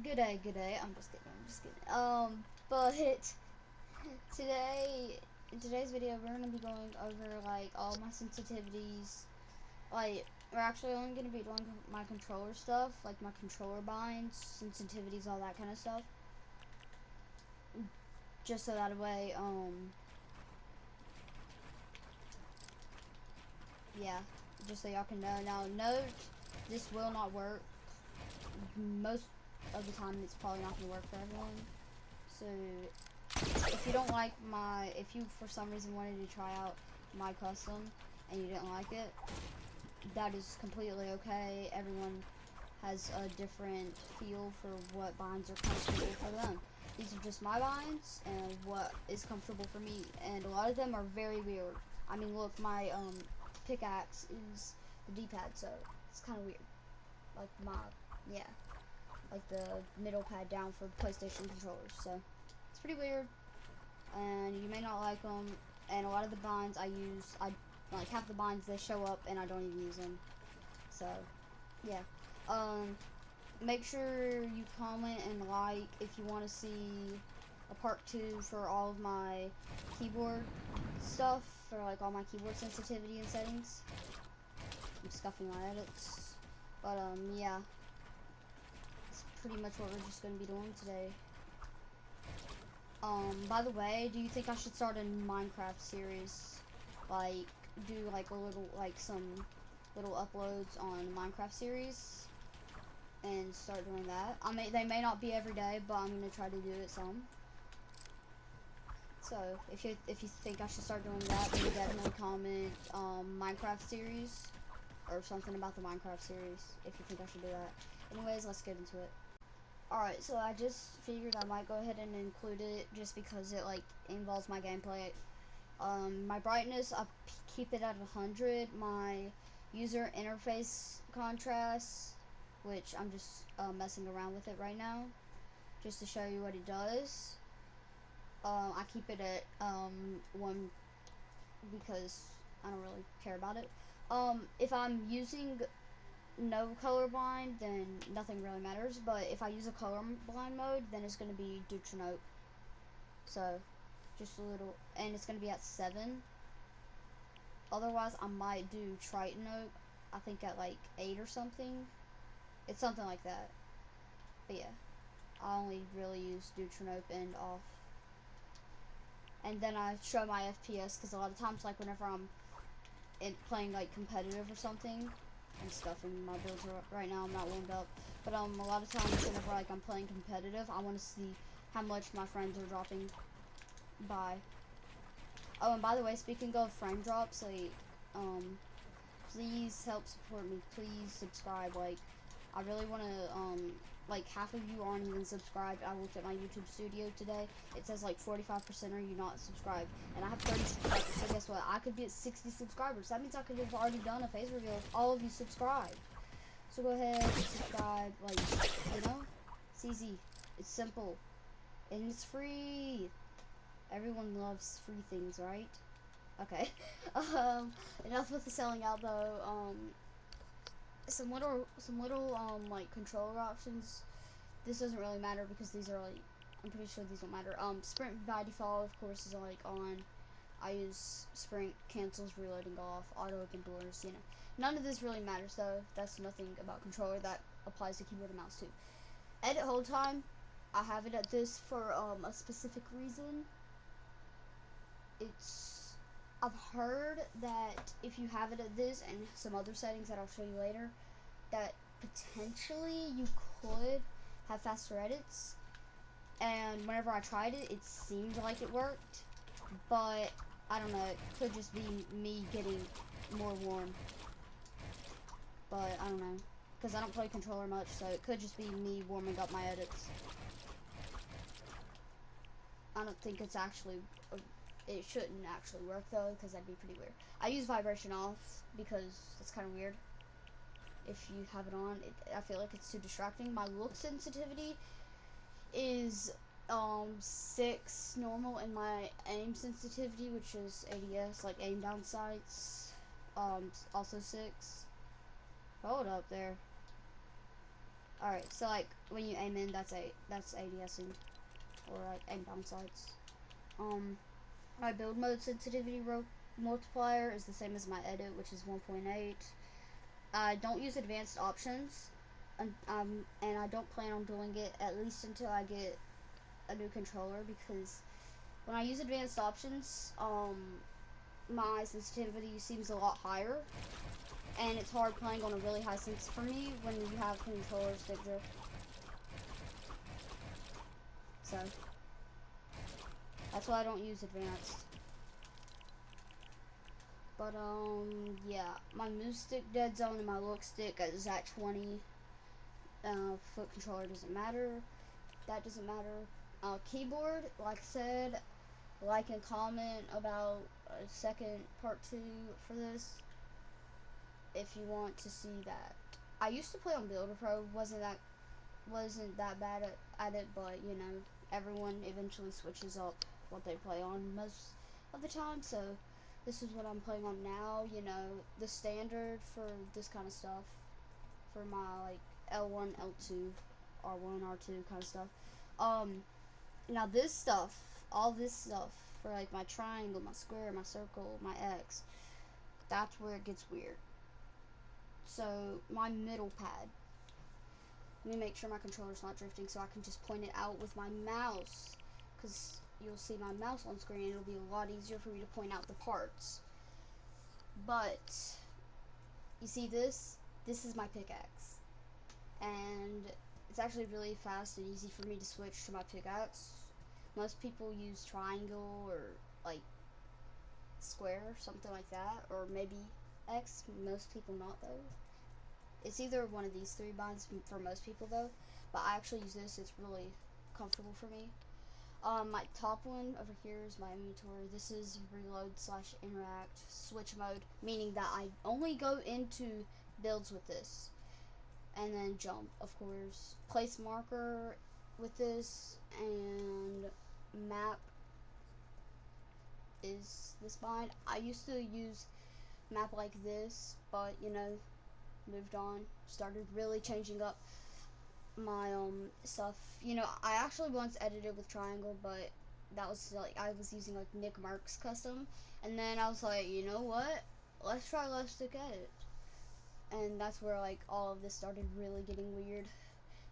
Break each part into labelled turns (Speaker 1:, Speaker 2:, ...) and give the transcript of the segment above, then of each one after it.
Speaker 1: Good day, good day. I'm just kidding, I'm just kidding. But today, in today's video, we're gonna be going over like all my sensitivities. Like, we're actually only gonna be doing my controller stuff, like my controller binds, sensitivities, all that kind of stuff. Just so that way, yeah, just so y'all can know. Now, note, this will not work. Most of the time, it's probably not gonna work for everyone. So if you don't like if you for some reason wanted to try out my custom and you didn't like it, that is completely okay. Everyone has a different feel for what binds are comfortable for them. These are just my binds and what is comfortable for me, and a lot of them are very weird. I mean, look, my pickaxe is the D-pad, so it's kind of weird. Like yeah, like the middle pad down for PlayStation controllers. So it's pretty weird, and you may not like them. And a lot of the binds I use, I like half the binds they show up and I don't even use them. So yeah, make sure you comment and like if you want to see a part 2 for all of my keyboard stuff, for like all my keyboard sensitivity and settings. I'm scuffing my edits, but yeah, it's pretty much what we're just gonna be doing today. By the way, do you think I should start a Minecraft series? Like, do like a little, like some little uploads on Minecraft series and start doing that? I mean, they may not be every day, but I'm gonna try to do it some. So, if you think I should start doing that, then definitely comment Minecraft series or something about the Minecraft series if you think I should do that. Anyways, let's get into it. Alright, so I just figured I might go ahead and include it just because it like involves my gameplay. My brightness, I keep it at 100. My user interface contrast, which I'm just messing around with it right now, just to show you what it does. I keep it at 1 because I don't really care about it. If I'm using no colorblind, then nothing really matters. But if I use a colorblind mode, then it's going to be Deuteranope. So, just a little, and it's going to be at 7. Otherwise, I might do Tritanope. I think at like 8 or something. It's something like that. But yeah, I only really use Deuteranope and off. And then I show my FPS because a lot of times, like whenever I'm playing like competitive or something, I'm stuffing my builds right now. I'm not warmed up, but a lot of times whenever like I'm playing competitive, I want to see how much my friends are dropping by. Oh, and by the way, speaking of frame drops, like please help support me. Please subscribe. Like, I really want to like half of you aren't even subscribed. I looked at my YouTube studio today. It says like 45% are you not subscribed, and I have 30 subscribers. So guess what? I could be at 60 subscribers. That means I could have already done a face reveal if all of you subscribe. So go ahead and subscribe. Like, you know, it's easy. It's simple, and it's free. Everyone loves free things, right? Okay. Enough with the selling out though. Some little like controller options. This doesn't really matter because these are like, I'm pretty sure these don't matter. Sprint by default, of course, is like on. I use sprint, cancels reloading off, auto open doors. You know, none of this really matters though. That's nothing about controller that applies to keyboard and mouse too. Edit hold time, I have it at this for a specific reason. It's, I've heard that if you have it at this and some other settings that I'll show you later, that potentially you could have faster edits. And whenever I tried it, it seemed like it worked, but I don't know, it could just be me getting more warm. But I don't know, because I don't play controller much, so it could just be me warming up my edits. I don't think it's actually, it shouldn't actually work though, because that'd be pretty weird. I use vibration off because it's kind of weird. If you have it on, I feel like it's too distracting. My look sensitivity is 6 normal, and my aim sensitivity, which is ADS, like aim down sights, also 6. Hold up there. Alright, so like when you aim in, that's ADSing, or like aim down sights. My build mode sensitivity multiplier is the same as my edit, which is 1.8. I don't use advanced options, and I don't plan on doing it at least until I get a new controller, because when I use advanced options, my sensitivity seems a lot higher, and it's hard playing on a really high sense for me when you have controller stick drift. So that's why I don't use advanced. But yeah, my move stick dead zone and my look stick is at 20. Foot controller doesn't matter. That doesn't matter. Keyboard, like I said, like and comment about a second part 2 for this if you want to see that. I used to play on Builder Pro, wasn't that bad at it, but you know, everyone eventually switches up what they play on most of the time, so this is what I'm playing on now, you know, the standard for this kind of stuff, for my like L1, L2, R1, R2 kind of stuff. Now this stuff, all this stuff, for like my triangle, my square, my circle, my X, that's where it gets weird. So my middle pad, let me make sure my controller's not drifting so I can just point it out with my mouse, because you'll see my mouse on screen and it'll be a lot easier for me to point out the parts. But you see this is my pickaxe, and it's actually really fast and easy for me to switch to my pickaxe. Most people use triangle or like square, something like that, or maybe X. Most people not though. It's either one of these 3 binds for most people though, but I actually use this. It's really comfortable for me. My top one over here is my inventory. This is reload/interact switch mode, meaning that I only go into builds with this, and then jump, of course. Place marker with this, and map is this bind. I used to use map like this, but you know, moved on, started really changing up my stuff. You know, I actually once edited with triangle, but that was like I was using like Nick Mark's custom, and then I was like, you know what, let's try left stick edit, and that's where like all of this started really getting weird.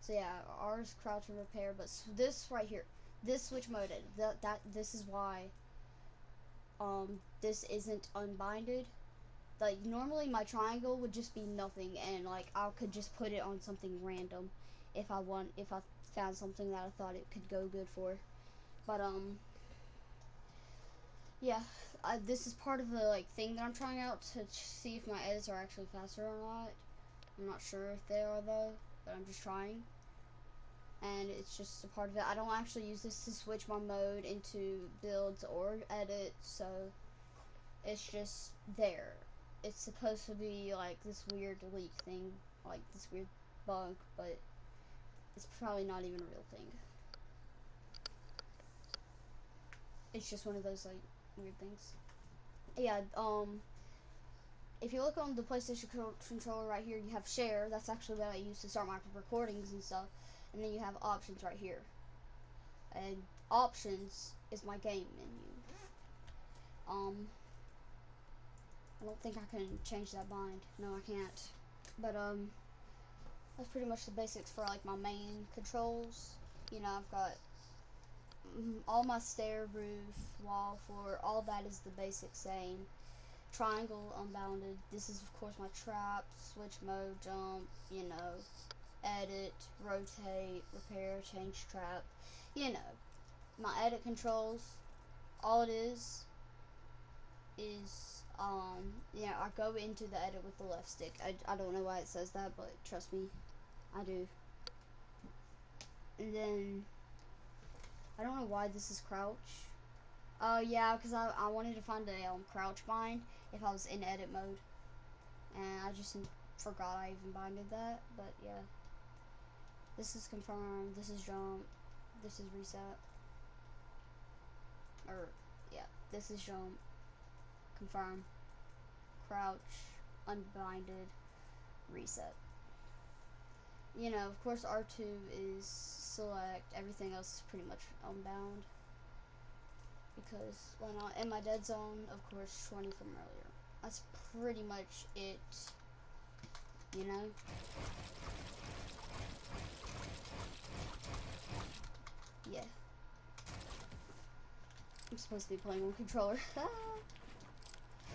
Speaker 1: So yeah, ours crouch and repair, but this right here, this switch mode, this is why this isn't unbinded. Like normally my triangle would just be nothing, and like I could just put it on something random if I found something that I thought it could go good for. But yeah, this is part of the like thing that I'm trying out to see if my edits are actually faster or not. I'm not sure if they are though, but I'm just trying, and it's just a part of it. I don't actually use this to switch my mode into builds or edits, so it's just there. It's supposed to be like this weird leak thing, like this weird bug, but it's probably not even a real thing. It's just one of those like weird things. Yeah, if you look on the PlayStation controller right here, you have share. That's actually what I use to start my recordings and stuff. And then you have options right here. And options is my game menu. I don't think I can change that bind. No, I can't. But that's pretty much the basics for like my main controls. You know, I've got all my stair, roof, wall, floor, all that is the basic same. Triangle, unbounded. This is of course my trap, switch mode, jump, you know, edit, rotate, repair, change trap. You know, my edit controls, all it is yeah, I go into the edit with the left stick. I don't know why it says that, but trust me, I do. And then I don't know why this is crouch. Yeah, because I wanted to find a crouch bind if I was in edit mode, and I just forgot I even binded that. But yeah, this is confirm, this is jump, this is reset, or yeah, this is jump, confirm, crouch, unbinded, reset. you know, of course R2 is select, everything else is pretty much unbound. Because why not? In my dead zone, of course, 20 from earlier. That's pretty much it, you know? Yeah. I'm supposed to be playing on controller.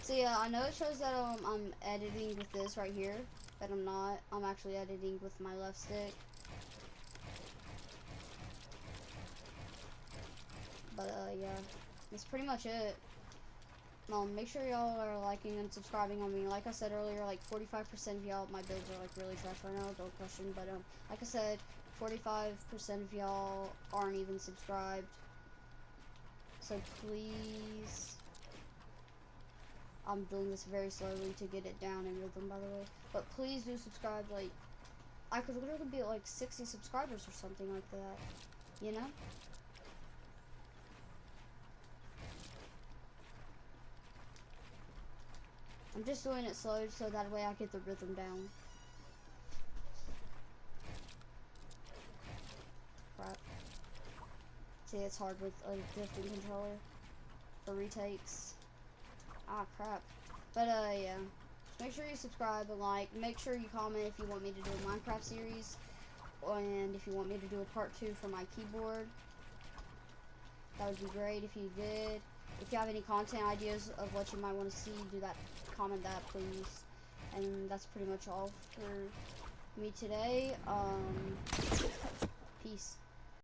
Speaker 1: So yeah, I know it shows that I'm editing with this right here, but I'm not. I'm actually editing with my left stick. But yeah, that's pretty much it. Make sure y'all are liking and subscribing on me. Like I said earlier, like 45% of y'all, my builds are like really trash right now, don't question. But like I said, 45% of y'all aren't even subscribed. So please, I'm doing this very slowly to get it down in rhythm, by the way. But please do subscribe. Like, I could literally be at like 60 subscribers or something like that, you know? I'm just doing it slow so that way I get the rhythm down. Crap. See, it's hard with a drifting controller for retakes. Ah, crap. But yeah. Make sure you subscribe and like. Make sure you comment if you want me to do a Minecraft series, and if you want me to do a part 2 for my keyboard. That would be great if you did. If you have any content ideas of what you might want to see, do that. Comment that, please. And that's pretty much all for me today. Peace.